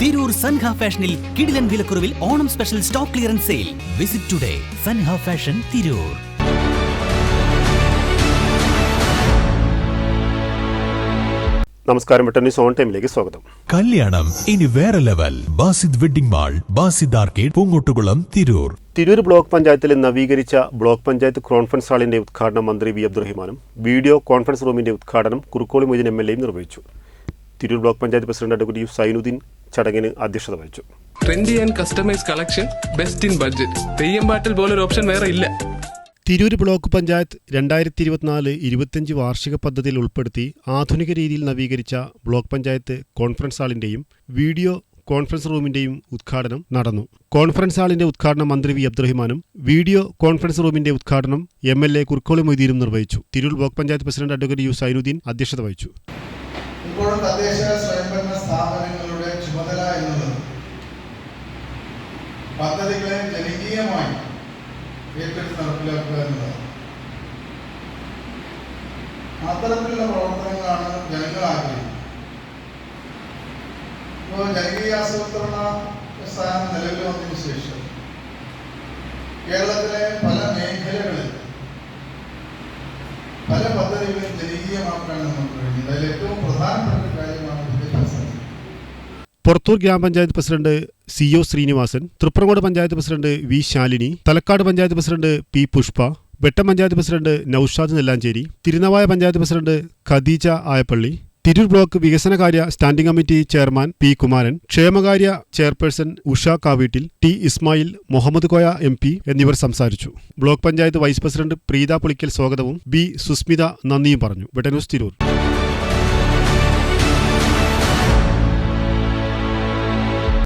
തിരൂർ സൻഹ ഫാഷനിൽ കിടിലൻ വിലക്കുറവിൽ Onam special stock clearance sale. Visit today Sanha fashion Tirur. നമസ്കാരം. വെട്ടന്യൂസ് ഓൺ ടൈമിലേക്ക് സ്വാഗതം. കല്യാണം ഇനി വേറെ level. Basid wedding mall, Basid arcade, Poongottukulam, Tirur. Tirur block പഞ്ചായത്തിലെ നവീകരിച്ച ബ്ലോക്ക് പഞ്ചായത്ത് കോൺഫറൻസ് ഹാളിന്റെ ഉദ്ഘാടനം മന്ത്രി വി അബ്ദുറഹിമാനും വീഡിയോ കോൺഫറൻസ് റൂമിന്റെ ഉദ്ഘാടനം കുറുക്കോളി മൊയ്തീൻ MLA നിർവഹിച്ചു. Tirur block panchayat president advocate U Zainuddin ചടങ്ങിന് അധ്യക്ഷത വഹിച്ചു. Trendy and customise collection, best in budget. Theyyam പാട്ടിൽ പോലൊരു ഓപ്ഷൻ വേറെ ഇല്ല. തിരൂർ ബ്ലോക്ക് പഞ്ചായത്ത് 2024-25 വാർഷിക പദ്ധതിയിൽ ഉൾപ്പെടുത്തി ആധുനിക രീതിയിൽ നവീകരിച്ച ബ്ലോക്ക് പഞ്ചായത്ത് കോൺഫറൻസ് ഹാളിന്റെയും വീഡിയോ കോൺഫറൻസ് റൂമിന്റെയും ഉദ്ഘാടനം നടന്നു. കോൺഫറൻസ് ഹാളിന്റെ ഉദ്ഘാടനം മന്ത്രി വി അബ്ദുറഹിമാനും വീഡിയോ കോൺഫറൻസ് റൂമിന്റെ ഉദ്ഘാടനം MLA കുറുക്കോളി മൊയ്തീനും നിർവഹിച്ചു. Tirur block panchayat president advocate U Zainuddin അധ്യക്ഷത വഹിച്ചു. ഇപ്പോഴും തദ്ദേശ സ്വയംഭരണ സ്ഥാപനങ്ങളുടെ ചുമതല എന്നുള്ളത് പദ്ധതികളെ ജനകീയമായി ഏറ്റെടുത്ത് നടപ്പിലാക്കുക എന്നതാണ്. അത്തരത്തിലുള്ള പ്രവർത്തനങ്ങളാണ് ജനങ്ങൾ ആഗ്രഹിക്കുന്നത്. ഇപ്പോൾ ജനകീയ ആസൂത്രണ സ്ഥാനം നിലവിൽ വന്നതിന് ശേഷം കേരളത്തിലെ പല മേഖലകളിൽ പല പദ്ധതികളും ജനകീയമാക്കാൻ നമുക്ക് കഴിയുന്നത്. അതിൽ ഏറ്റവും പ്രധാനപ്പെട്ട കാര്യമാണ് വിദ്യാഭ്യാസം. പുറത്തൂർ ഗ്രാമപഞ്ചായത്ത് president CO Srinivasan, Thriprangode panchayat president V Shalini, Thalakkad panchayat president P Pushpa, Vettom panchayat president Naushad Nellanchery, Thirunavaya panchayat president Khadeeja Ayappally, Tirur block വികസനകാര്യ standing committee chairman P Kumaran, ക്ഷേമകാര്യ chairperson Usha Kaveettil, T Ismail, Muhammad Koya MP എന്നിവർ സംസാരിച്ചു. Block panchayat vice president Preetha Pulikkal സ്വാഗതവും B സുസ്മിത നന്ദിയും പറഞ്ഞു. വെട്ടന്യൂസ് തിരൂർ.